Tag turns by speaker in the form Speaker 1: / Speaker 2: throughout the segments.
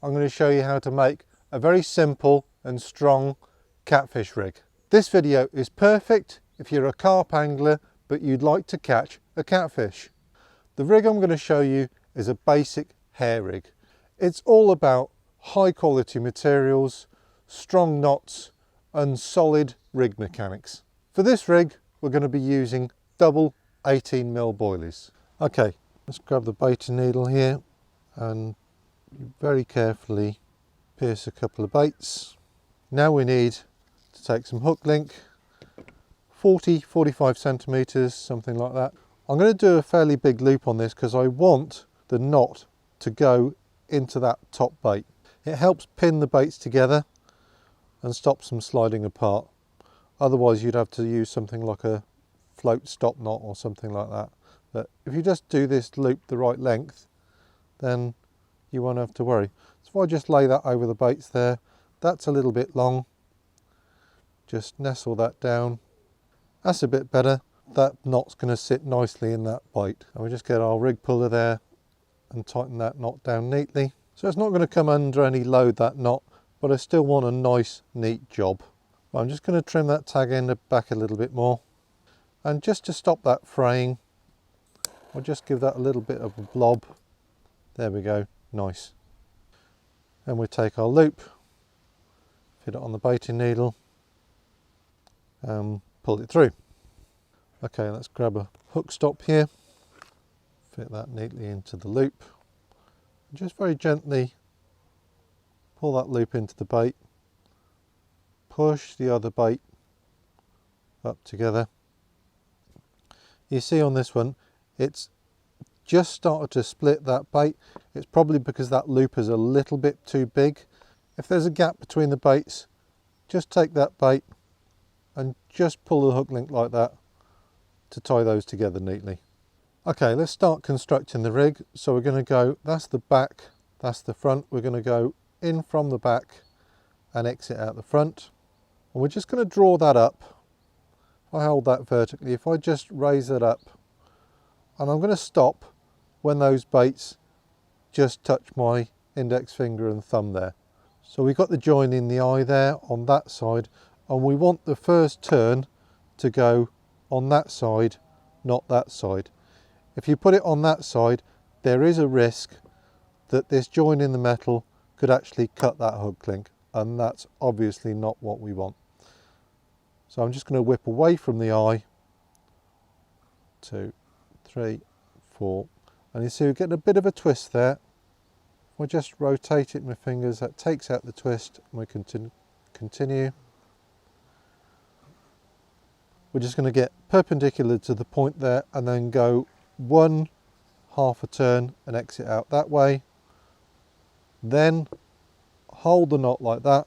Speaker 1: I'm going to show you how to make a very simple and strong catfish rig. This video is perfect if you're a carp angler but you'd like to catch a catfish. The rig I'm going to show you is a basic hair rig. It's all about high quality materials, strong knots and solid rig mechanics. For this rig we're going to be using double 18mm boilies. Okay, let's grab the baiting needle here and very carefully pierce a couple of baits. Now we need to take some hook link, 40-45 centimeters, something like that. I'm going to do a fairly big loop on this because I want the knot to go into that top bait. It helps pin the baits together and stops them sliding apart. Otherwise you'd have to use something like a float stop knot or something like that. But if you just do this loop the right length, then you won't have to worry. So if I just lay that over the baits there, that's a little bit long. Just nestle that down. That's a bit better. That knot's going to sit nicely in that bait. And we just get our rig puller there and tighten that knot down neatly. So it's not going to come under any load, that knot, but I still want a nice neat job. I'm just going to trim that tag end back a little bit more. And just to stop that fraying, I'll just give that a little bit of a blob. There we go, nice. And we take our loop, fit it on the baiting needle and pull it through. Okay, let's grab a hook stop here, fit that neatly into the loop, and just very gently pull that loop into the bait, push the other bait up together. You see on this one, it's just started to split that bait. It's probably because that loop is a little bit too big. If there's a gap between the baits, just take that bait and just pull the hook link like that to tie those together neatly. Okay, let's start constructing the rig. So we're going to go, that's the back, that's the front. We're going to go in from the back and exit out the front. And we're just going to draw that up. If I hold that vertically, if I just raise it up, and I'm going to stop when those baits just touch my index finger and thumb there. So we've got the join in the eye there on that side, and we want the first turn to go on that side, not that side. If you put it on that side, there is a risk that this join in the metal could actually cut that hook link, and that's obviously not what we want. So I'm just going to whip away from the eye, 2, 3, 4, and you see we're getting a bit of a twist there. If I just rotate it with my fingers, that takes out the twist, and we continue. We're just going to get perpendicular to the point there and then go 1/2 a turn and exit out that way. Then hold the knot like that,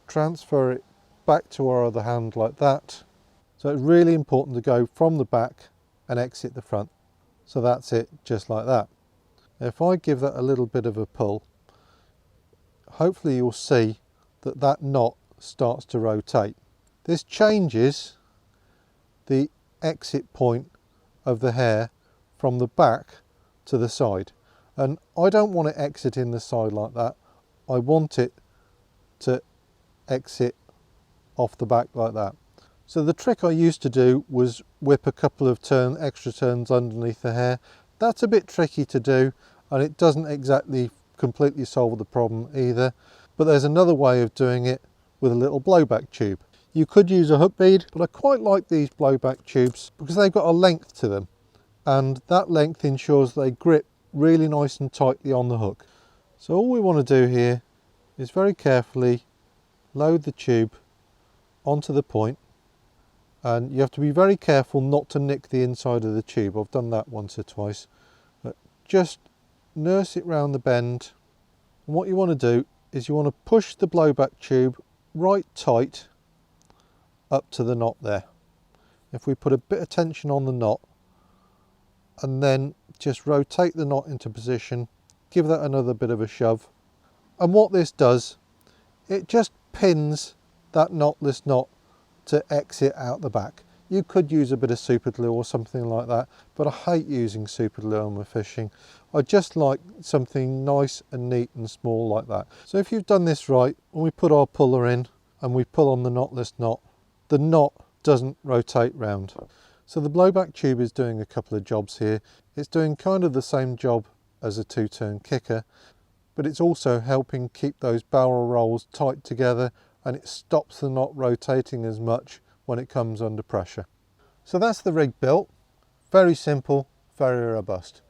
Speaker 1: transfer it back to our other hand like that. So it's really important to go from the back and exit the front. So that's it, just like that. If I give that a little bit of a pull, hopefully you'll see that that knot starts to rotate. This changes the exit point of the hair from the back to the side. And I don't want to exit in the side like that. I want it to exit off the back like that. So the trick I used to do was whip a couple of extra turns underneath the hair. That's a bit tricky to do, and it doesn't exactly completely solve the problem either. But there's another way of doing it with a little blowback tube. You could use a hook bead, but I quite like these blowback tubes because they've got a length to them, and that length ensures they grip really nice and tightly on the hook. So all we want to do here is very carefully load the tube onto the point, and you have to be very careful not to nick the inside of the tube. I've done that once or twice, but just nurse it round the bend. And what you want to do is you want to push the blowback tube right tight up to the knot there. If we put a bit of tension on the knot and then just rotate the knot into position, give that another bit of a shove, and what this does, it just pins that knotless knot to exit out the back. You could use a bit of super glue or something like that, but I hate using super glue on my fishing. I just like something nice and neat and small like that. So if you've done this right, when we put our puller in and we pull on the knotless knot, the knot doesn't rotate round. So the blowback tube is doing a couple of jobs here. It's doing kind of the same job as a two-turn kicker, but it's also helping keep those barrel rolls tight together, and it stops the knot rotating as much when it comes under pressure. So that's the rig built. Very simple, very robust.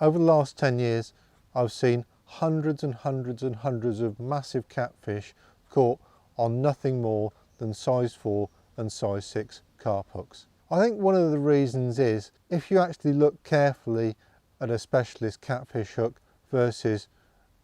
Speaker 1: Over the last 10 years, I've seen hundreds and hundreds and hundreds of massive catfish caught on nothing more than size 4 and size 6 carp hooks. I think one of the reasons is if you actually look carefully at a specialist catfish hook versus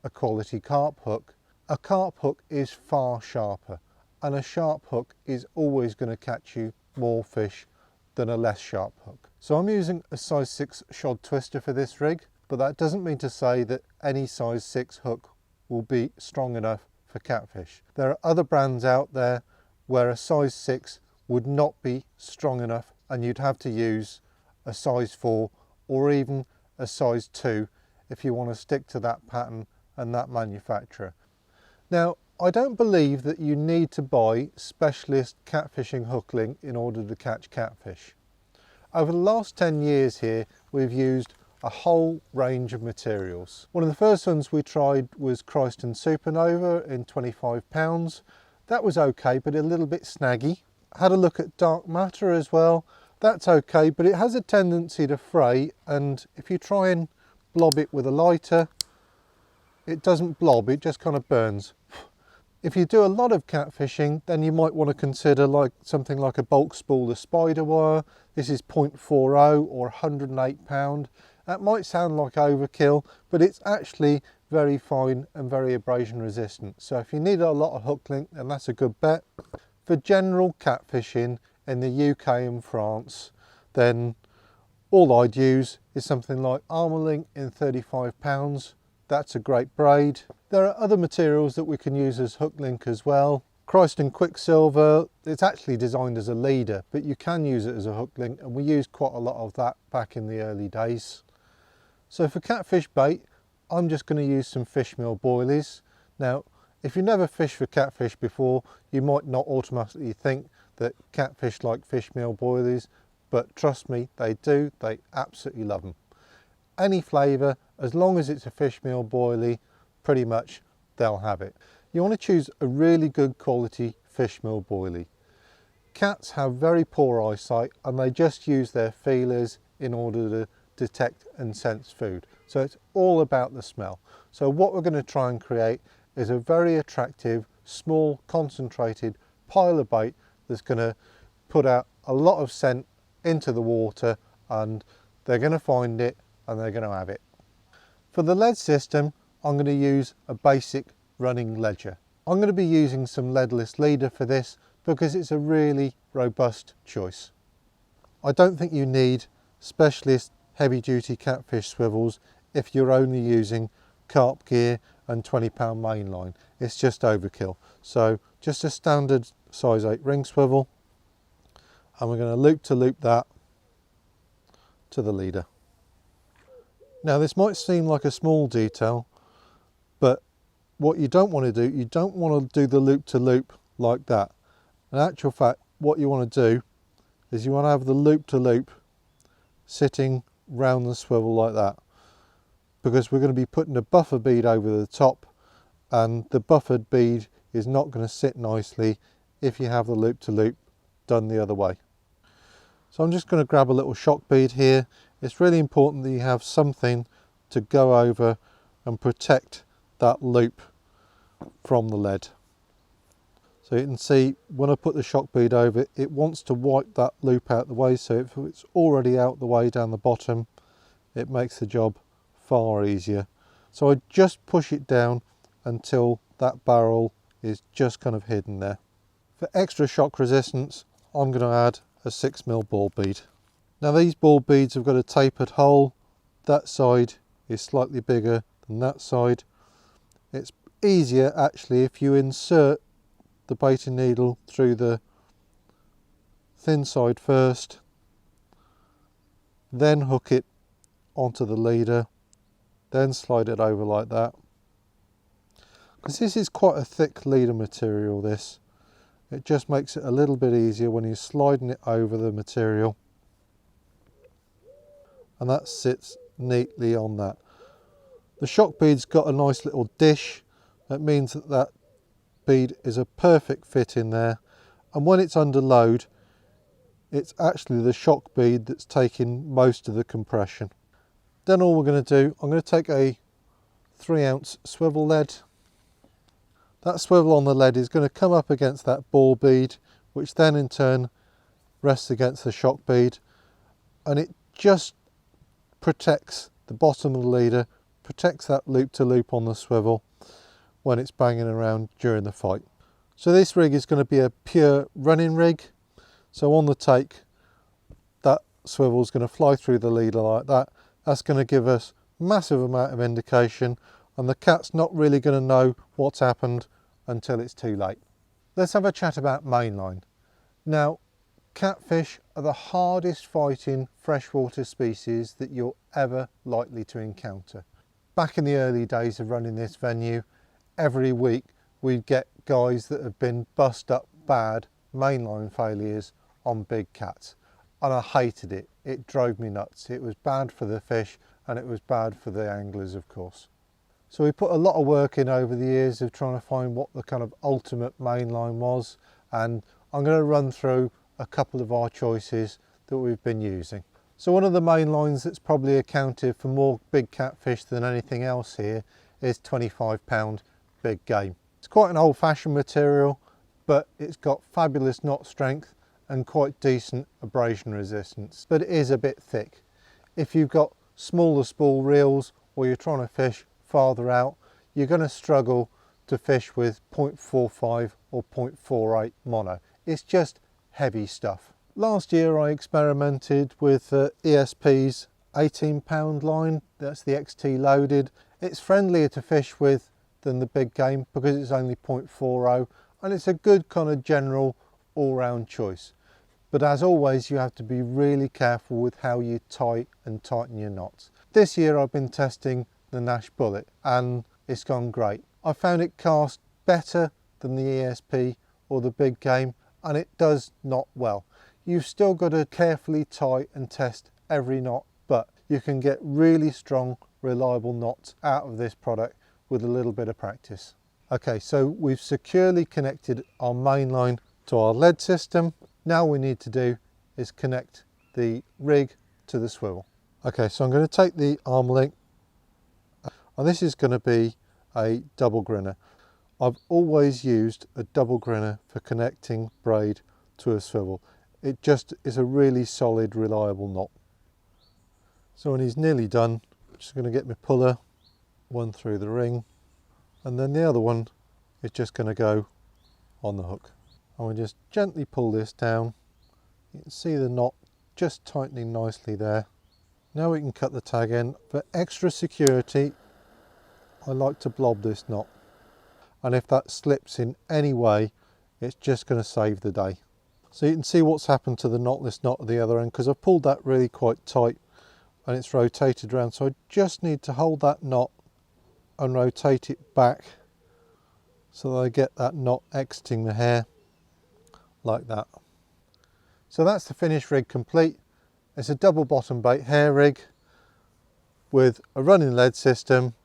Speaker 1: a quality carp hook, a carp hook is far sharper, and a sharp hook is always going to catch you more fish than a less sharp hook. So I'm using a size 6 shod twister for this rig, but that doesn't mean to say that any size 6 hook will be strong enough for catfish. There are other brands out there where a size 6 would not be strong enough, and you'd have to use a size 4 or even a size 2 if you want to stick to that pattern and that manufacturer. Now, I don't believe that you need to buy specialist catfishing hooklink in order to catch catfish. Over the last 10 years here, we've used a whole range of materials. One of the first ones we tried was Christ and Supernova in 25 pounds. That was okay, but a little bit snaggy. Had a look at dark matter as well. That's okay, but it has a tendency to fray, and if you try and blob it with a lighter, it doesn't blob, it just kind of burns. If you do a lot of catfishing, then you might want to consider something like a bulk spool of spider wire. This is 0.40 or 108 pound. That might sound like overkill, but it's actually very fine and very abrasion resistant. So if you need a lot of hook link, then that's a good bet. For general catfishing in the UK and France, then all I'd use is something like Armour Link in 35 pounds. That's a great braid. There are other materials that we can use as hook link as well. Christ and Quicksilver, it's actually designed as a leader, but you can use it as a hook link, and we used quite a lot of that back in the early days. So for catfish bait, I'm just going to use some fish meal boilies. Now, if you've never fished for catfish before, you might not automatically think that catfish like fish meal boilies, but trust me, they do. They absolutely love them. Any flavour, as long as it's a fish meal boilie, pretty much they'll have it. You want to choose a really good quality fish meal boilie. Cats have very poor eyesight, and they just use their feelers in order to detect and sense food. So it's all about the smell. So what we're going to try and create is a very attractive, small, concentrated pile of bait that's going to put out a lot of scent into the water, and they're going to find it and they're going to have it. For the lead system, I'm going to use a basic running ledger. I'm going to be using some leadless leader for this because it's a really robust choice. I don't think you need specialist heavy duty catfish swivels if you're only using carp gear and 20-pound mainline. It's just overkill. So just a standard size 8 ring swivel, and we're going to loop to loop that to the leader. Now this might seem like a small detail, but what you don't want to do, you don't want to do the loop to loop like that. In actual fact, what you want to do is you want to have the loop to loop sitting round the swivel like that, because we're going to be putting a buffer bead over the top, and the buffered bead is not going to sit nicely if you have the loop to loop done the other way. So I'm just going to grab a little shock bead here. It's really important that you have something to go over and protect that loop from the lead. So you can see when I put the shock bead over, it wants to wipe that loop out the way, so if it's already out the way down the bottom, it makes the job far easier. So I just push it down until that barrel is just kind of hidden there. For extra shock resistance, I'm going to add a 6mm ball bead. Now these ball beads have got a tapered hole. That side is slightly bigger than that side. It's easier actually if you insert the baiting needle through thin side first, then hook it onto the leader, then slide it over like that. Because this is quite a thick leader material, this. It just makes it a little bit easier when you're sliding it over the material. And that sits neatly on that. The shock bead's got a nice little dish. That means that that bead is a perfect fit in there. And when it's under load, it's actually the shock bead that's taking most of the compression. Then all we're going to do, I'm going to take a 3-ounce swivel lead. That swivel on the lead is going to come up against that ball bead, which then in turn rests against the shock bead, and it just protects the bottom of the leader, protects that loop to loop on the swivel when it's banging around during the fight. So this rig is going to be a pure running rig. So on the take, that swivel is going to fly through the leader like that. That's going to give us massive amount of indication, and the cat's not really going to know what's happened until it's too late. Let's have a chat about mainline. Now, catfish are the hardest fighting freshwater species that you're ever likely to encounter. Back in the early days of running this venue, every week we'd get guys that have been bust up bad mainline failures on big cats, and I hated it. It drove me nuts. It was bad for the fish and it was bad for the anglers, of course. So we put a lot of work in over the years of trying to find what the kind of ultimate mainline was, and I'm going to run through a couple of our choices that we've been using. So one of the mainlines that's probably accounted for more big catfish than anything else here is 25-pound big game. It's quite an old-fashioned material, but it's got fabulous knot strength and quite decent abrasion resistance, but it is a bit thick. If you've got smaller spool reels or you're trying to fish farther out, you're going to struggle to fish with 0.45 or 0.48 mono. It's just heavy stuff. Last year I experimented with ESP's 18-pound line. That's the XT loaded. It's friendlier to fish with than the big game because it's only 0.40, and it's a good kind of general all-round choice. But as always, you have to be really careful with how you tie and tighten your knots. This year I've been testing the Nash Bullet and it's gone great. I found it cast better than the ESP or the big game, and it does knot well. You've still got to carefully tie and test every knot, but you can get really strong, reliable knots out of this product with a little bit of practice. Okay, so we've securely connected our mainline to our lead system. Now all we need to do is connect the rig to the swivel. Okay, so I'm going to take the arm link, and this is going to be a double grinner. I've always used a double grinner for connecting braid to a swivel. It just is a really solid, reliable knot. So when he's nearly done, I'm just going to get my puller, one through the ring, and then the other one is just going to go on the hook. And we just gently pull this down. You can see the knot just tightening nicely there. Now we can cut the tag in. For extra security, I like to blob this knot. And if that slips in any way, it's just going to save the day. So you can see what's happened to the knotless knot at the other end, because I've pulled that really quite tight and it's rotated around. So I just need to hold that knot and rotate it back so that I get that knot exiting the hair like that. So that's the finished rig complete. It's a double bottom bait hair rig with a running lead system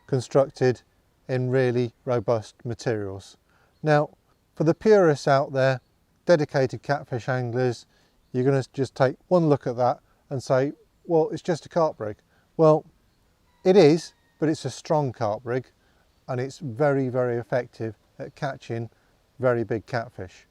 Speaker 1: constructed in really robust materials. Now, for the purists out there, dedicated catfish anglers, you're going to just take one look at that and say, well, it's just a carp rig. Well, it is, but it's a strong carp rig and it's very, very effective at catching very big catfish.